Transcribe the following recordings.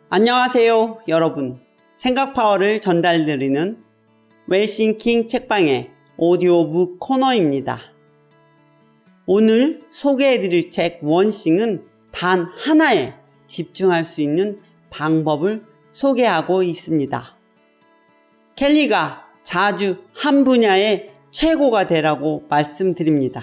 안녕하세요 여러분. 생각 파워를 전달드리는 웰싱킹 책방의 오디오북 코너입니다. 오늘 소개해드릴 책 원싱은 단 하나에 집중할 수 있는 방법을 소개하고 있습니다. 켈리가 자주 한 분야의 최고가 되라고 말씀드립니다.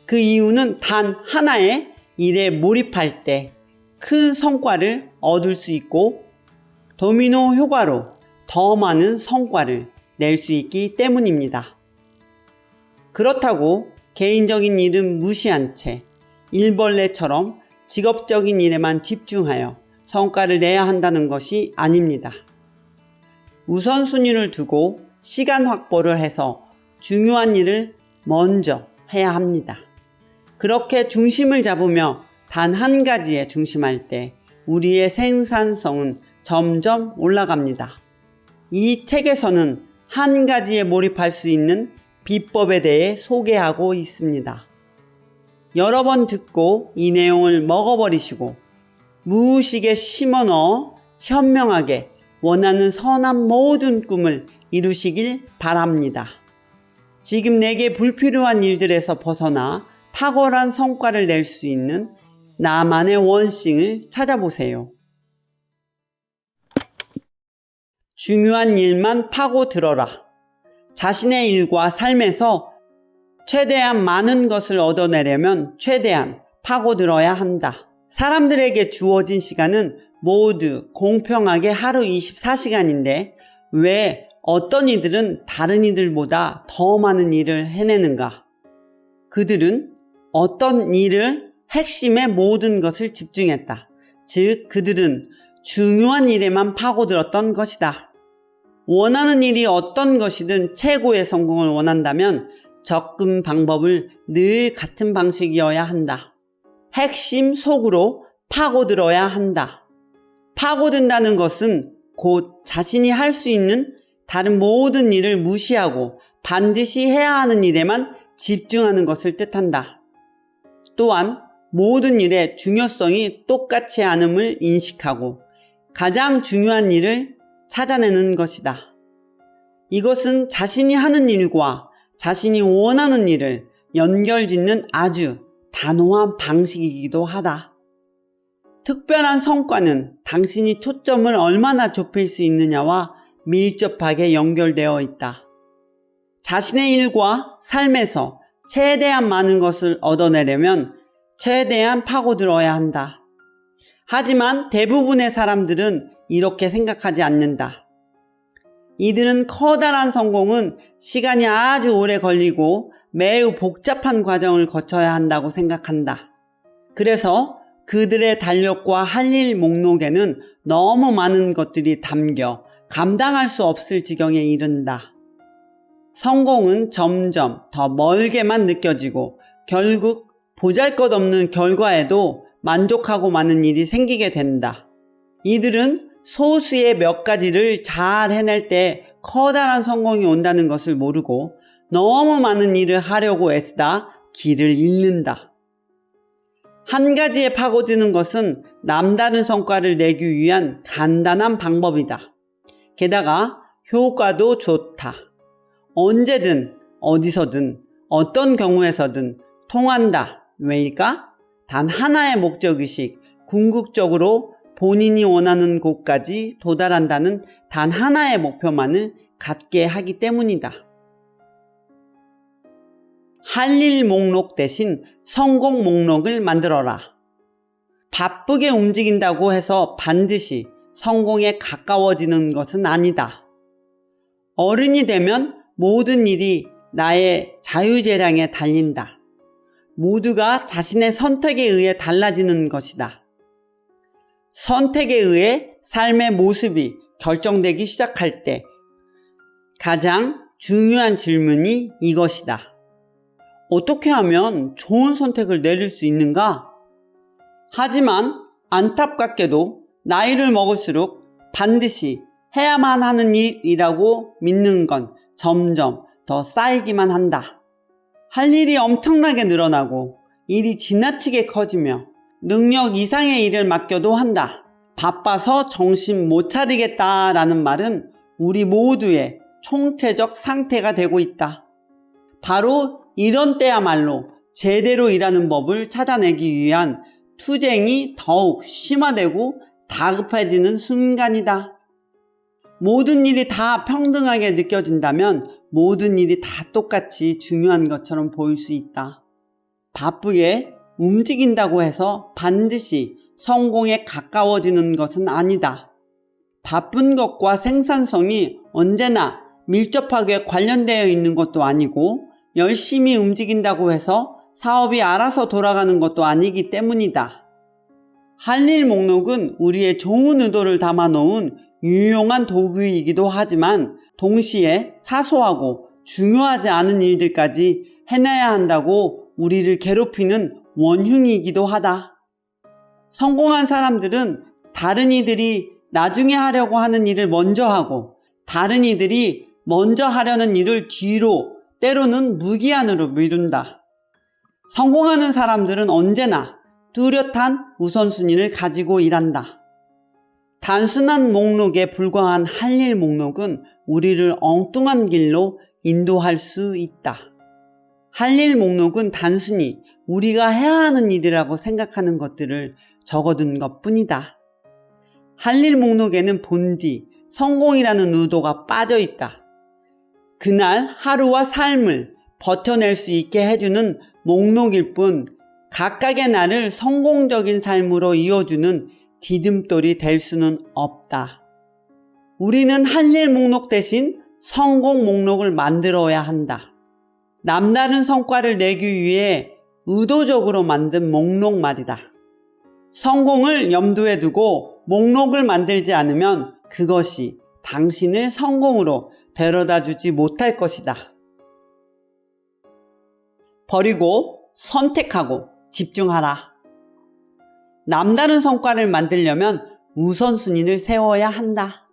그 이유는 단 하나의 일에 몰입할 때 큰 성과를 얻을 수 있고 도미노 효과로 더 많은 성과를 낼 수 있기 때문입니다. 그렇다고 개인적인 일은 무시한 채 일벌레처럼 직업적인 일에만 집중하여 성과를 내야 한다는 것이 아닙니다. 우선순위를 두고 시간 확보를 해서 중요한 일을 먼저 해야 합니다. 그렇게 중심을 잡으며 단 한 가지에 중심할 때 우리의 생산성은 점점 올라갑니다. 이 책에서는 한 가지에 몰입할 수 있는 비법에 대해 소개하고 있습니다. 여러 번 듣고 이 내용을 먹어버리시고 무의식에 심어넣어 현명하게 원하는 선한 모든 꿈을 이루시길 바랍니다. 지금 내게 불필요한 일들에서 벗어나 탁월한 성과를 낼 수 있는 나만의 원싱을 찾아보세요. 중요한 일만 파고들어라. 자신의 일과 삶에서 최대한 많은 것을 얻어내려면 최대한 파고들어야 한다. 사람들에게 주어진 시간은 모두 공평하게 하루 24시간인데 왜 어떤 이들은 다른 이들보다 더 많은 일을 해내는가? 그들은 어떤 일을 핵심의 모든 것을 집중했다. 즉 그들은 중요한 일에만 파고들었던 것이다. 원하는 일이 어떤 것이든 최고의 성공을 원한다면 접근 방법을 늘 같은 방식이어야 한다. 핵심 속으로 파고들어야 한다. 파고든다는 것은 곧 자신이 할 수 있는 다른 모든 일을 무시하고 반드시 해야 하는 일에만 집중하는 것을 뜻한다. 또한 모든 일의 중요성이 똑같지 않음을 인식하고 가장 중요한 일을 찾아내는 것이다. 이것은 자신이 하는 일과 자신이 원하는 일을 연결짓는 아주 단호한 방식이기도 하다. 특별한 성과는 당신이 초점을 얼마나 좁힐 수 있느냐와 밀접하게 연결되어 있다. 자신의 일과 삶에서 최대한 많은 것을 얻어내려면 최대한 파고들어야 한다. 하지만 대부분의 사람들은 이렇게 생각하지 않는다. 이들은 커다란 성공은 시간이 아주 오래 걸리고 매우 복잡한 과정을 거쳐야 한다고 생각한다. 그래서 그들의 달력과 할 일 목록에는 너무 많은 것들이 담겨 감당할 수 없을 지경에 이른다. 성공은 점점 더 멀게만 느껴지고 결국 보잘것없는 결과에도 만족하고 마는 일이 생기게 된다. 이들은 소수의 몇 가지를 잘 해낼 때 커다란 성공이 온다는 것을 모르고 너무 많은 일을 하려고 애쓰다 길을 잃는다. 한 가지에 파고드는 것은 남다른 성과를 내기 위한 간단한 방법이다. 게다가 효과도 좋다. 언제든 어디서든 어떤 경우에서든 통한다. 왜일까? 단 하나의 목적의식, 궁극적으로 본인이 원하는 곳까지 도달한다는 단 하나의 목표만을 갖게 하기 때문이다. 할 일 목록 대신 성공 목록을 만들어라. 바쁘게 움직인다고 해서 반드시 성공에 가까워지는 것은 아니다. 어른이 되면 모든 일이 나의 자유재량에 달린다. 모두가 자신의 선택에 의해 달라지는 것이다. 선택에 의해 삶의 모습이 결정되기 시작할 때 가장 중요한 질문이 이것이다. 어떻게 하면 좋은 선택을 내릴 수 있는가? 하지만 안타깝게도 나이를 먹을수록 반드시 해야만 하는 일이라고 믿는 건 점점 더 쌓이기만 한다. 할 일이 엄청나게 늘어나고 일이 지나치게 커지며 능력 이상의 일을 맡겨도 한다. 바빠서 정신 못 차리겠다라는 말은 우리 모두의 총체적 상태가 되고 있다. 바로 이런 때야말로 제대로 일하는 법을 찾아내기 위한 투쟁이 더욱 심화되고 다급해지는 순간이다. 모든 일이 다 평등하게 느껴진다면 모든 일이 다 똑같이 중요한 것처럼 보일 수 있다. 바쁘게 움직인다고 해서 반드시 성공에 가까워지는 것은 아니다. 바쁜 것과 생산성이 언제나 밀접하게 관련되어 있는 것도 아니고 열심히 움직인다고 해서 사업이 알아서 돌아가는 것도 아니기 때문이다. 할 일 목록은 우리의 좋은 의도를 담아놓은 유용한 도구이기도 하지만 동시에 사소하고 중요하지 않은 일들까지 해내야 한다고 우리를 괴롭히는 원흉이기도 하다. 성공한 사람들은 다른 이들이 나중에 하려고 하는 일을 먼저 하고 다른 이들이 먼저 하려는 일을 뒤로 때로는 무기한으로 미룬다. 성공하는 사람들은 언제나 뚜렷한 우선순위를 가지고 일한다. 단순한 목록에 불과한 할 일 목록은 우리를 엉뚱한 길로 인도할 수 있다. 할 일 목록은 단순히 우리가 해야 하는 일이라고 생각하는 것들을 적어둔 것뿐이다. 할 일 목록에는 본디 성공이라는 의도가 빠져 있다. 그날 하루와 삶을 버텨낼 수 있게 해주는 목록일 뿐 각각의 날을 성공적인 삶으로 이어주는 디딤돌이 될 수는 없다. 우리는 할 일 목록 대신 성공 목록을 만들어야 한다. 남다른 성과를 내기 위해 의도적으로 만든 목록 말이다. 성공을 염두에 두고 목록을 만들지 않으면 그것이 당신을 성공으로 데려다 주지 못할 것이다. 버리고 선택하고 집중하라. 남다른 성과를 만들려면 우선순위를 세워야 한다.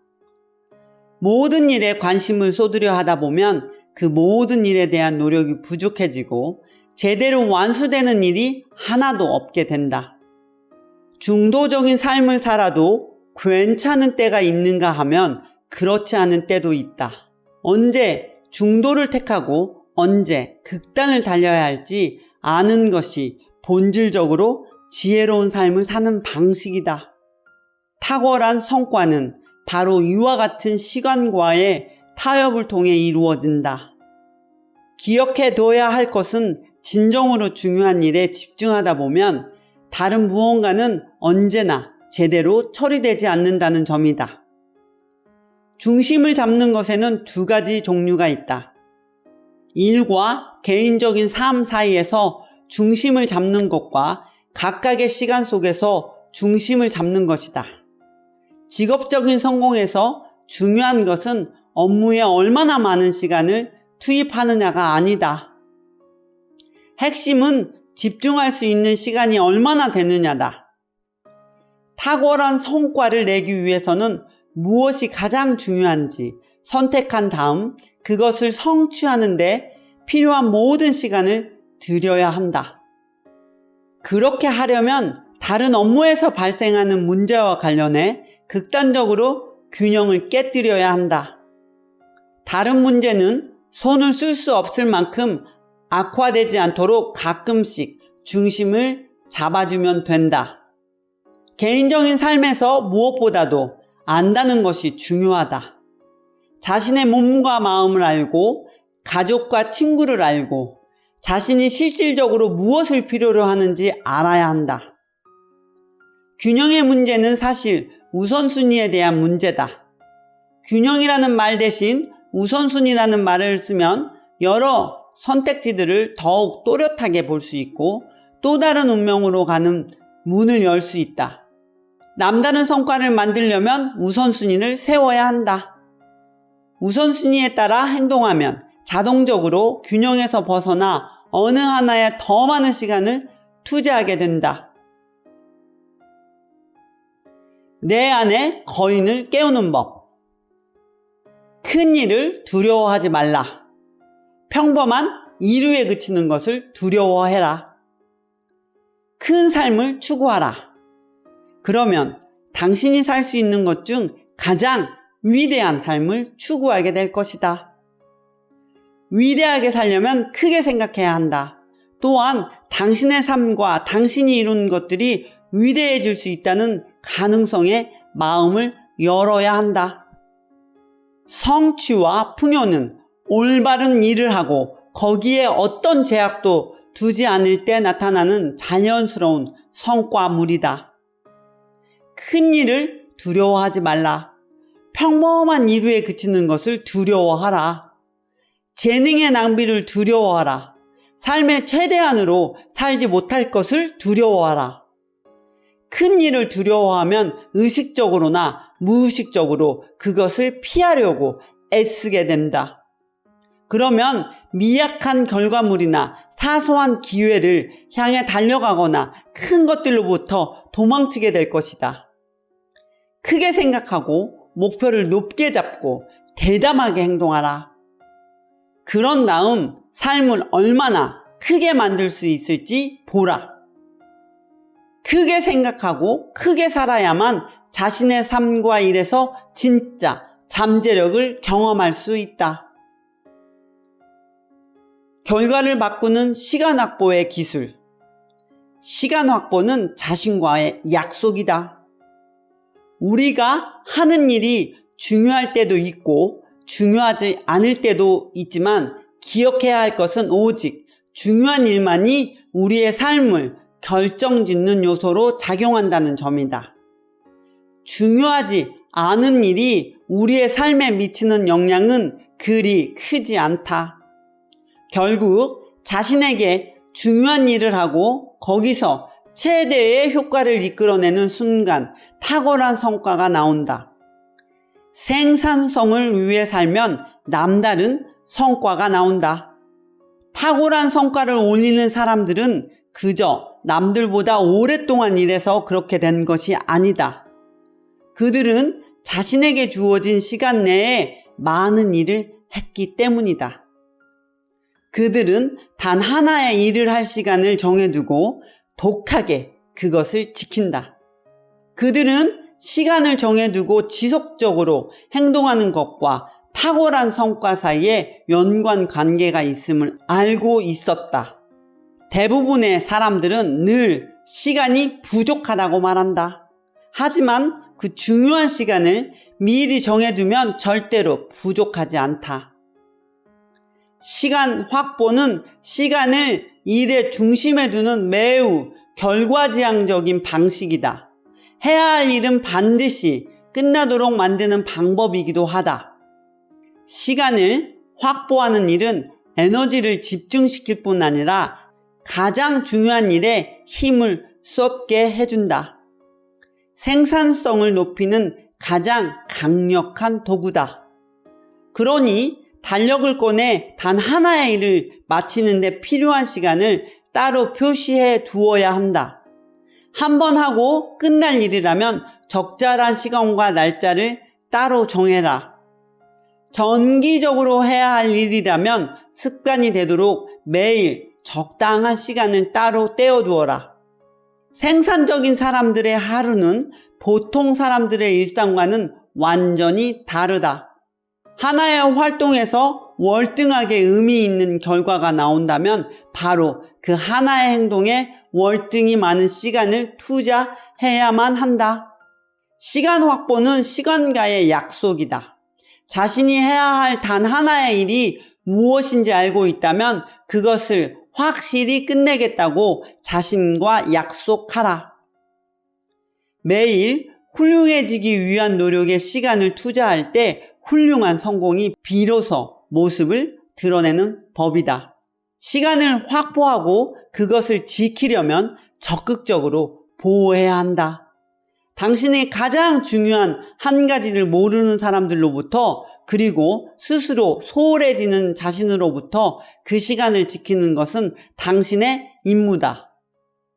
모든 일에 관심을 쏟으려 하다 보면 그 모든 일에 대한 노력이 부족해지고 제대로 완수되는 일이 하나도 없게 된다. 중도적인 삶을 살아도 괜찮은 때가 있는가 하면 그렇지 않은 때도 있다. 언제 중도를 택하고 언제 극단을 달려야 할지 아는 것이 본질적으로 지혜로운 삶을 사는 방식이다. 탁월한 성과는 바로 이와 같은 시간과의 타협을 통해 이루어진다. 기억해둬야 할 것은 진정으로 중요한 일에 집중하다 보면 다른 무언가는 언제나 제대로 처리되지 않는다는 점이다. 중심을 잡는 것에는 두 가지 종류가 있다. 일과 개인적인 삶 사이에서 중심을 잡는 것과 각각의 시간 속에서 중심을 잡는 것이다. 직업적인 성공에서 중요한 것은 업무에 얼마나 많은 시간을 투입하느냐가 아니다. 핵심은 집중할 수 있는 시간이 얼마나 되느냐다. 탁월한 성과를 내기 위해서는 무엇이 가장 중요한지 선택한 다음 그것을 성취하는 데 필요한 모든 시간을 들여야 한다. 그렇게 하려면 다른 업무에서 발생하는 문제와 관련해 극단적으로 균형을 깨뜨려야 한다. 다른 문제는 손을 쓸 수 없을 만큼 악화되지 않도록 가끔씩 중심을 잡아주면 된다. 개인적인 삶에서 무엇보다도 안다는 것이 중요하다. 자신의 몸과 마음을 알고 가족과 친구를 알고 자신이 실질적으로 무엇을 필요로 하는지 알아야 한다. 균형의 문제는 사실 우선순위에 대한 문제다. 균형이라는 말 대신 우선순위라는 말을 쓰면 여러 선택지들을 더욱 또렷하게 볼 수 있고 또 다른 운명으로 가는 문을 열 수 있다. 남다른 성과를 만들려면 우선순위를 세워야 한다. 우선순위에 따라 행동하면 자동적으로 균형에서 벗어나 어느 하나에 더 많은 시간을 투자하게 된다. 내 안에 거인을 깨우는 법. 큰 일을 두려워하지 말라. 평범한 이루에 그치는 것을 두려워해라. 큰 삶을 추구하라. 그러면 당신이 살 수 있는 것 중 가장 위대한 삶을 추구하게 될 것이다. 위대하게 살려면 크게 생각해야 한다. 또한 당신의 삶과 당신이 이룬 것들이 위대해질 수 있다는 가능성에 마음을 열어야 한다. 성취와 풍요는 올바른 일을 하고 거기에 어떤 제약도 두지 않을 때 나타나는 자연스러운 성과물이다. 큰 일을 두려워하지 말라. 평범한 일에 그치는 것을 두려워하라. 재능의 낭비를 두려워하라. 삶의 최대한으로 살지 못할 것을 두려워하라. 큰 일을 두려워하면 의식적으로나 무의식적으로 그것을 피하려고 애쓰게 된다. 그러면 미약한 결과물이나 사소한 기회를 향해 달려가거나 큰 것들로부터 도망치게 될 것이다. 크게 생각하고 목표를 높게 잡고 대담하게 행동하라. 그런 다음 삶을 얼마나 크게 만들 수 있을지 보라. 크게 생각하고 크게 살아야만 자신의 삶과 일에서 진짜 잠재력을 경험할 수 있다. 결과를 바꾸는 시간 확보의 기술. 시간 확보는 자신과의 약속이다. 우리가 하는 일이 중요할 때도 있고 중요하지 않을 때도 있지만 기억해야 할 것은 오직 중요한 일만이 우리의 삶을 결정짓는 요소로 작용한다는 점이다. 중요하지 않은 일이 우리의 삶에 미치는 영향은 그리 크지 않다. 결국 자신에게 중요한 일을 하고 거기서 최대의 효과를 이끌어내는 순간 탁월한 성과가 나온다. 생산성을 위해 살면 남다른 성과가 나온다. 탁월한 성과를 올리는 사람들은 그저 남들보다 오랫동안 일해서 그렇게 된 것이 아니다. 그들은 자신에게 주어진 시간 내에 많은 일을 했기 때문이다. 그들은 단 하나의 일을 할 시간을 정해두고 독하게 그것을 지킨다. 그들은 시간을 정해두고 지속적으로 행동하는 것과 탁월한 성과 사이에 연관 관계가 있음을 알고 있었다. 대부분의 사람들은 늘 시간이 부족하다고 말한다. 하지만 그 중요한 시간을 미리 정해두면 절대로 부족하지 않다. 시간 확보는 시간을 일의 중심에 두는 매우 결과지향적인 방식이다. 해야 할 일은 반드시 끝나도록 만드는 방법이기도 하다. 시간을 확보하는 일은 에너지를 집중시킬 뿐 아니라 가장 중요한 일에 힘을 쏟게 해준다. 생산성을 높이는 가장 강력한 도구다. 그러니 달력을 꺼내 단 하나의 일을 마치는 데 필요한 시간을 따로 표시해 두어야 한다. 한 번 하고 끝날 일이라면 적절한 시간과 날짜를 따로 정해라. 정기적으로 해야 할 일이라면 습관이 되도록 매일 적당한 시간을 따로 떼어두어라. 생산적인 사람들의 하루는 보통 사람들의 일상과는 완전히 다르다. 하나의 활동에서 월등하게 의미 있는 결과가 나온다면 바로 그 하나의 행동에 월등히 많은 시간을 투자해야만 한다. 시간 확보는 시간과의 약속이다. 자신이 해야 할 단 하나의 일이 무엇인지 알고 있다면 그것을 확실히 끝내겠다고 자신과 약속하라. 매일 훌륭해지기 위한 노력에 시간을 투자할 때 훌륭한 성공이 비로소 모습을 드러내는 법이다. 시간을 확보하고 그것을 지키려면 적극적으로 보호해야 한다. 당신이 가장 중요한 한 가지를 모르는 사람들로부터 그리고 스스로 소홀해지는 자신으로부터 그 시간을 지키는 것은 당신의 임무다.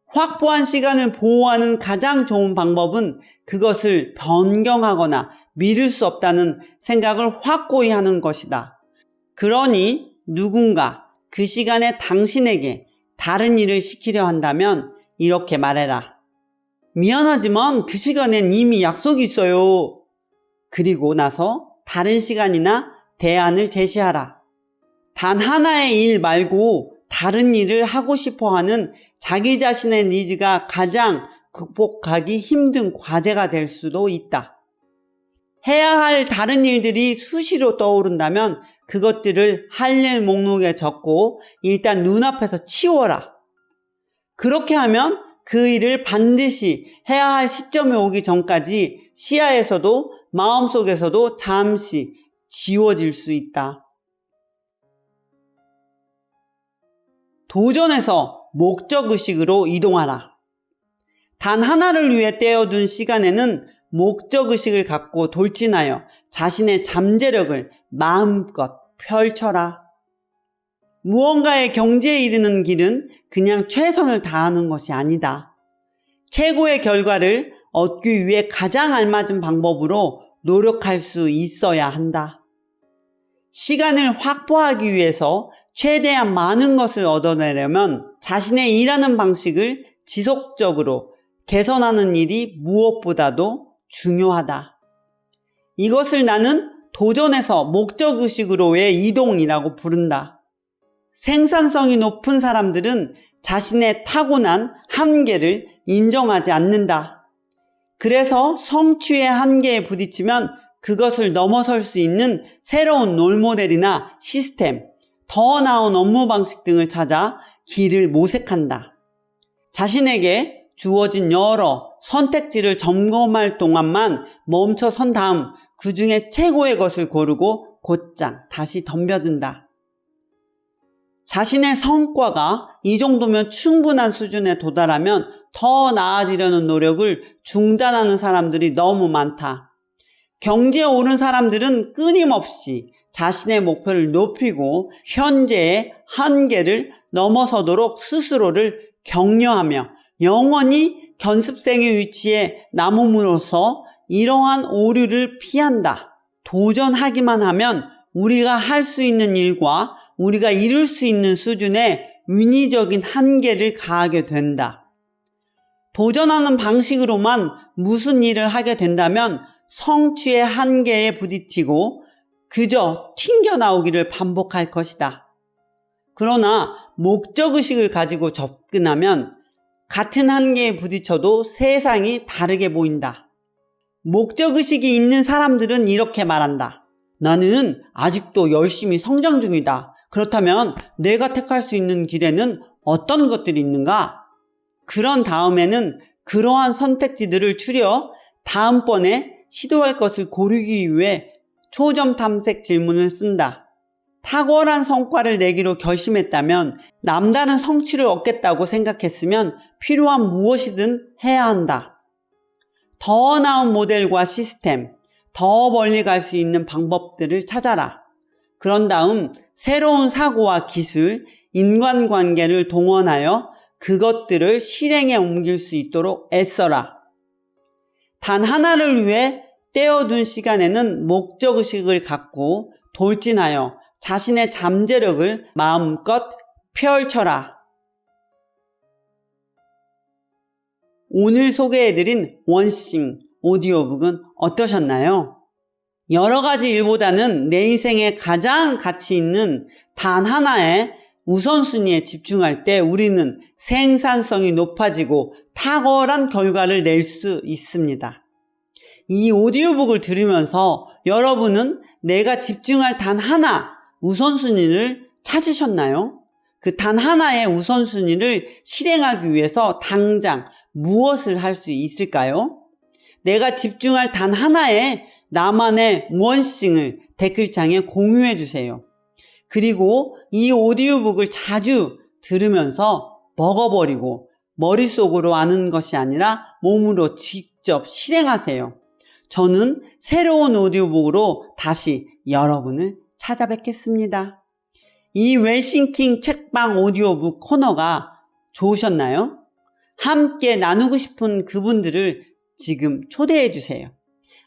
확보한 시간을 보호하는 가장 좋은 방법은 그것을 변경하거나 미룰 수 없다는 생각을 확고히 하는 것이다. 그러니 누군가 그 시간에 당신에게 다른 일을 시키려 한다면 이렇게 말해라. 미안하지만 그 시간엔 이미 약속이 있어요. 그리고 나서 다른 시간이나 대안을 제시하라. 단 하나의 일 말고 다른 일을 하고 싶어 하는 자기 자신의 니즈가 가장 극복하기 힘든 과제가 될 수도 있다. 해야 할 다른 일들이 수시로 떠오른다면 그것들을 할 일 목록에 적고 일단 눈앞에서 치워라. 그렇게 하면 그 일을 반드시 해야 할 시점에 오기 전까지 시야에서도 마음속에서도 잠시 지워질 수 있다. 도전에서 목적의식으로 이동하라. 단 하나를 위해 떼어둔 시간에는 목적의식을 갖고 돌진하여 자신의 잠재력을 마음껏 펼쳐라. 무언가의 경지에 이르는 길은 그냥 최선을 다하는 것이 아니다. 최고의 결과를 얻기 위해 가장 알맞은 방법으로 노력할 수 있어야 한다. 시간을 확보하기 위해서 최대한 많은 것을 얻어내려면 자신의 일하는 방식을 지속적으로 개선하는 일이 무엇보다도 중요하다. 이것을 나는 도전에서 목적의식으로의 이동이라고 부른다. 생산성이 높은 사람들은 자신의 타고난 한계를 인정하지 않는다. 그래서 성취의 한계에 부딪히면 그것을 넘어설 수 있는 새로운 롤모델이나 시스템, 더 나은 업무 방식 등을 찾아 길을 모색한다. 자신에게 주어진 여러 선택지를 점검할 동안만 멈춰 선 다음 그 중에 최고의 것을 고르고 곧장 다시 덤벼든다. 자신의 성과가 이 정도면 충분한 수준에 도달하면 더 나아지려는 노력을 중단하는 사람들이 너무 많다. 경지에 오른 사람들은 끊임없이 자신의 목표를 높이고 현재의 한계를 넘어서도록 스스로를 격려하며 영원히 견습생의 위치에 남음으로써 이러한 오류를 피한다. 도전하기만 하면 우리가 할 수 있는 일과 우리가 이룰 수 있는 수준의 인위적인 한계를 가하게 된다. 도전하는 방식으로만 무슨 일을 하게 된다면 성취의 한계에 부딪히고 그저 튕겨나오기를 반복할 것이다. 그러나 목적의식을 가지고 접근하면 같은 한계에 부딪혀도 세상이 다르게 보인다. 목적의식이 있는 사람들은 이렇게 말한다. 나는 아직도 열심히 성장 중이다. 그렇다면 내가 택할 수 있는 길에는 어떤 것들이 있는가? 그런 다음에는 그러한 선택지들을 추려 다음번에 시도할 것을 고르기 위해 초점 탐색 질문을 쓴다. 탁월한 성과를 내기로 결심했다면 남다른 성취를 얻겠다고 생각했으면 필요한 무엇이든 해야 한다. 더 나은 모델과 시스템, 더 멀리 갈 수 있는 방법들을 찾아라. 그런 다음 새로운 사고와 기술, 인간관계를 동원하여 그것들을 실행에 옮길 수 있도록 애써라. 단 하나를 위해 떼어둔 시간에는 목적의식을 갖고 돌진하여 자신의 잠재력을 마음껏 펼쳐라. 오늘 소개해드린 원싱 오디오북은 어떠셨나요? 여러 가지 일보다는 내 인생에 가장 가치 있는 단 하나의 우선순위에 집중할 때 우리는 생산성이 높아지고 탁월한 결과를 낼 수 있습니다. 이 오디오북을 들으면서 여러분은 내가 집중할 단 하나 우선순위를 찾으셨나요? 그 단 하나의 우선순위를 실행하기 위해서 당장 무엇을 할 수 있을까요? 내가 집중할 단 하나의 나만의 원싱을 댓글창에 공유해 주세요. 그리고 이 오디오북을 자주 들으면서 먹어버리고 머릿속으로 아는 것이 아니라 몸으로 직접 실행하세요. 저는 새로운 오디오북으로 다시 여러분을 찾아뵙겠습니다. 이 웰싱킹 책방 오디오북 코너가 좋으셨나요? 함께 나누고 싶은 그분들을 지금 초대해 주세요.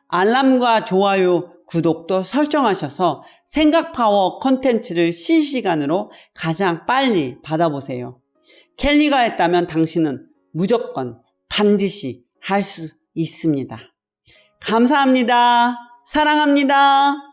알람과 좋아요, 구독도 설정하셔서 생각파워 콘텐츠를 실시간으로 가장 빨리 받아보세요. 켈리가 했다면 당신은 무조건 반드시 할 수 있습니다. 감사합니다. 사랑합니다.